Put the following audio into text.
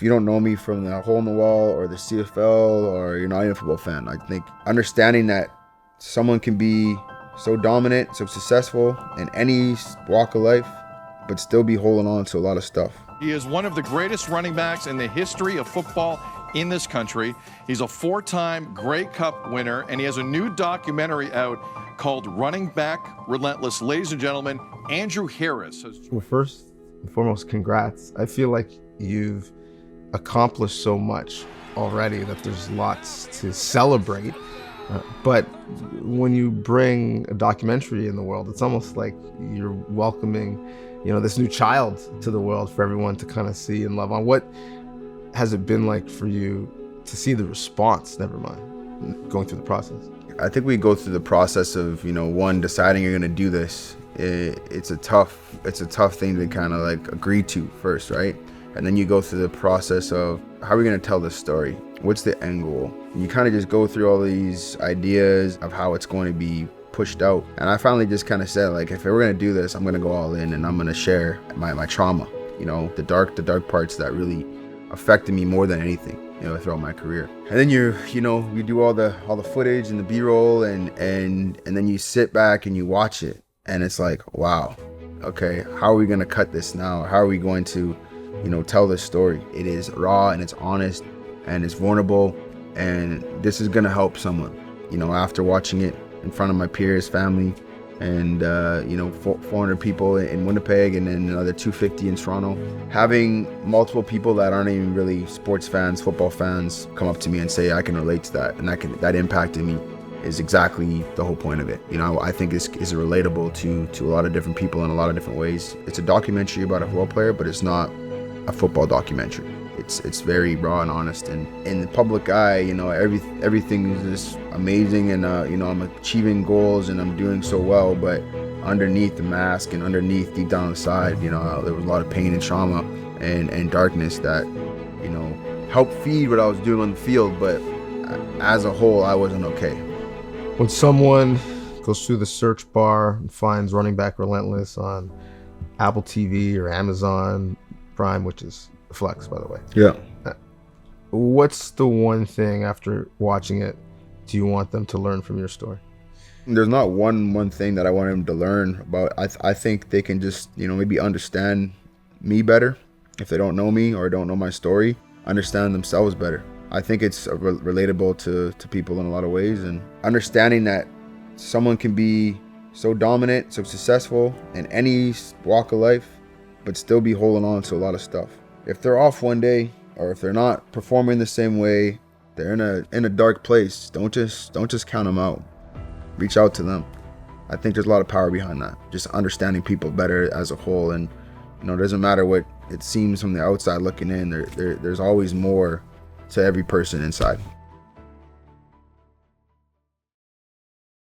If you don't know me from the Hole in the Wall or the CFL, or you're not even a football fan, I think understanding that someone can be so dominant, so successful in any walk of life, but still be holding on to a lot of stuff. He is one of the greatest running backs in the history of football in this country. He's a 4-time Grey Cup winner, and he has a new documentary out called Running Back Relentless. Ladies and gentlemen, Andrew Harris. Well, first and foremost, congrats. I feel like you've accomplished so much already that there's lots to celebrate. But when you bring a documentary in the world, it's almost like you're welcoming, this new child to the world for everyone to kind of see and love on. What has it been like for you to see the response, never mind, going through the process? I think we go through the process of, one, deciding you're gonna do this. It's a tough thing to kind of like agree to first, right? And then you go through the process of how are we gonna tell this story? What's the end goal? You kind of just go through all these ideas of how it's going to be pushed out. And I finally just kind of said, like, if we're gonna do this, I'm gonna go all in and I'm gonna share my trauma, the dark parts that really affected me more than anything, throughout my career. And then you do all the footage and the B-roll and then you sit back and you watch it and it's like, wow, okay, how are we gonna cut this now? How are we going to, tell this story? It is raw and it's honest and it's vulnerable, and this is gonna help someone, after watching it in front of my peers, family, and 400 people in Winnipeg and then another 250 in Toronto. Having multiple people that aren't even really sports fans, football fans, come up to me and say I can relate to that, and that impacted me, is exactly the whole point of it. I think it's relatable to a lot of different people in a lot of different ways. It's a documentary about a football player, but it's not a football documentary. It's very raw and honest, and in the public eye, everything is just amazing, and I'm achieving goals and I'm doing so well, but underneath the mask and underneath deep down inside, there was a lot of pain and trauma and darkness that helped feed what I was doing on the field, but as a whole I wasn't okay. When someone goes through the search bar and finds Running Back Relentless on Apple TV or Amazon Prime, which is Flex, by the way. Yeah. What's the one thing after watching it do you want them to learn from your story? There's not one thing that I want them to learn about. I think they can just, maybe understand me better if they don't know me or don't know my story, understand themselves better. I think it's relatable to people in a lot of ways, and understanding that someone can be so dominant, so successful in any walk of life, but still be holding on to a lot of stuff. If they're off one day, or if they're not performing the same way, they're in a dark place, don't just count them out. Reach out to them. I think there's a lot of power behind that. Just understanding people better as a whole, and it doesn't matter what it seems from the outside looking in. There's always more to every person inside.